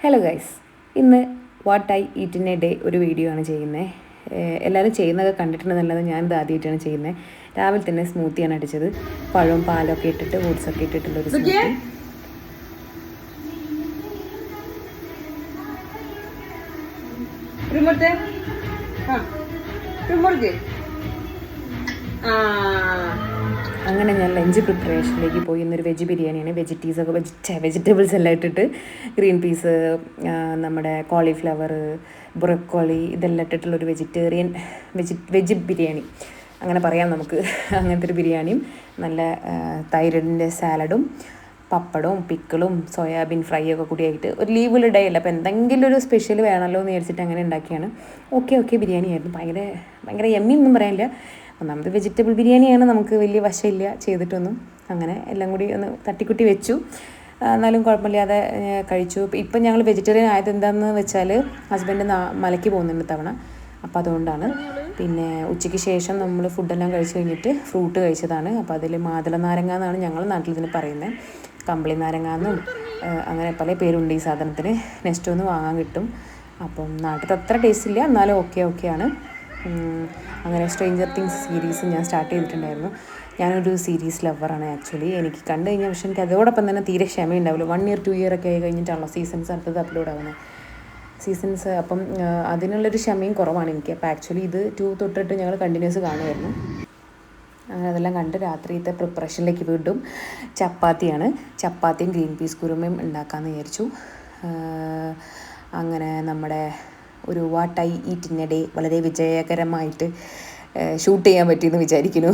Hello guys, ഇന്ന് what I eat in A day ഒരു video ആണ് ചെയ്യുന്നത്. എല്ലാവരും ചെയ്യുന്നതൊക്കെ കണ്ടിട്ടുണ്ടെന്നുള്ളത് ഞാനിത് ആദ്യമായിട്ടാണ് ചെയ്യുന്നത്. രാവിലെ തന്നെ സ്മൂത്തിയാണ് അടിച്ചത്. പഴവും പാലൊക്കെ ഇട്ടിട്ട് ഓട്സൊക്കെ ഇട്ടിട്ടുള്ളൊരു സ്മൂത്തി. അങ്ങനെ ഞാൻ ലഞ്ച് പ്രിപ്പറേഷനിലേക്ക് പോയി. ഇന്നൊരു വെജ് ബിരിയാണിയാണ്. വെജിറ്റബിൾസ് എല്ലാം ഇട്ടിട്ട് ഗ്രീൻ പീസ്, നമ്മുടെ കോളിഫ്ലവർ, ബ്രൊക്കോളി ഇതെല്ലാം ഇട്ടിട്ടുള്ളൊരു വെജ് ബിരിയാണി അങ്ങനെ പറയാം നമുക്ക്. അങ്ങനത്തെ ഒരു ബിരിയാണിയും നല്ല തൈരിൻ്റെ സാലഡും പപ്പടവും പിക്കിളും സോയാബീൻ ഫ്രൈ ഒക്കെ കൂടിയായിട്ട് ഒരു ലീവുള്ള ഡേ അല്ല, അപ്പോൾ എന്തെങ്കിലും ഒരു സ്പെഷ്യൽ വേണമല്ലോ എന്ന് വിചാരിച്ചിട്ട് അങ്ങനെ ഉണ്ടാക്കിയാണ്. ഓക്കെ ബിരിയാണി ആയിരുന്നു. ഭയങ്കര യമ്മി ഒന്നും പറയാനില്ല. ഒന്നാമത് വെജിറ്റബിൾ ബിരിയാണിയാണ്, നമുക്ക് വലിയ വശമില്ല ചെയ്തിട്ടൊന്നും. അങ്ങനെ എല്ലാം കൂടി ഒന്ന് തട്ടിക്കുട്ടി വെച്ചു. എന്നാലും കുഴപ്പമില്ലാതെ കഴിച്ചു. ഇപ്പം ഞങ്ങൾ വെജിറ്റേറിയൻ ആയത് എന്താണെന്ന് വെച്ചാൽ ഹസ്ബൻഡ് മലയ്ക്ക് പോകുന്നുണ്ട് തവണ, അപ്പോൾ അതുകൊണ്ടാണ്. പിന്നെ ഉച്ചയ്ക്ക് ശേഷം നമ്മൾ ഫുഡെല്ലാം കഴിച്ച് കഴിഞ്ഞിട്ട് ഫ്രൂട്ട് കഴിച്ചതാണ്. അപ്പോൾ അതിൽ മാതള നാരങ്ങ എന്നാണ് ഞങ്ങൾ നാട്ടിൽ ഇതിന് പറയുന്നത്. കമ്പിളി നാരങ്ങ എന്നും അങ്ങനെ പല പേരുണ്ട് ഈ സാധനത്തിന്. നെക്സ്റ്റ് ഒന്ന് വാങ്ങാൻ കിട്ടും. അപ്പം നാട്ടിൽ അത്ര ടേസ്റ്റ് ഇല്ല, എന്നാലും ഓക്കെയാണ്. അങ്ങനെ സ്ട്രേഞ്ചർ തിങ്സ് സീരീസ് ഞാൻ സ്റ്റാർട്ട് ചെയ്തിട്ടുണ്ടായിരുന്നു. ഞാനൊരു സീരീസ് ലവറാണ് ആക്ച്വലി. എനിക്ക് കണ്ടു കഴിഞ്ഞാൽ പക്ഷേ എനിക്ക് അതോടൊപ്പം തന്നെ തീരെ ക്ഷമയുണ്ടാവില്ല. 1 year 2 year ഒക്കെ ആയി കഴിഞ്ഞിട്ടാണല്ലോ സീസൺസ് അടുത്തത് അപ്ലോഡ് ആവുന്നത്. അപ്പം അതിനുള്ളൊരു ക്ഷമയും കുറവാണ് എനിക്ക്. അപ്പോൾ ആക്ച്വലി ഇത് 2 തൊട്ടിട്ട് ഞങ്ങൾ കണ്ടിന്യൂസ് കാണുമായിരുന്നു. അങ്ങനെ അതെല്ലാം കണ്ട് രാത്രിയത്തെ പ്രിപ്പറേഷനിലേക്ക് വീണ്ടും ചപ്പാത്തിയും ഗ്രീൻ പീസ് കുറുമയും ഉണ്ടാക്കാമെന്ന് വിചാരിച്ചു. അങ്ങനെ നമ്മുടെ ഒരു what I eat in A day വളരെ വിജയകരമായിട്ട് ഷൂട്ട് ചെയ്യാൻ പറ്റിയെന്ന് വിചാരിക്കുന്നു.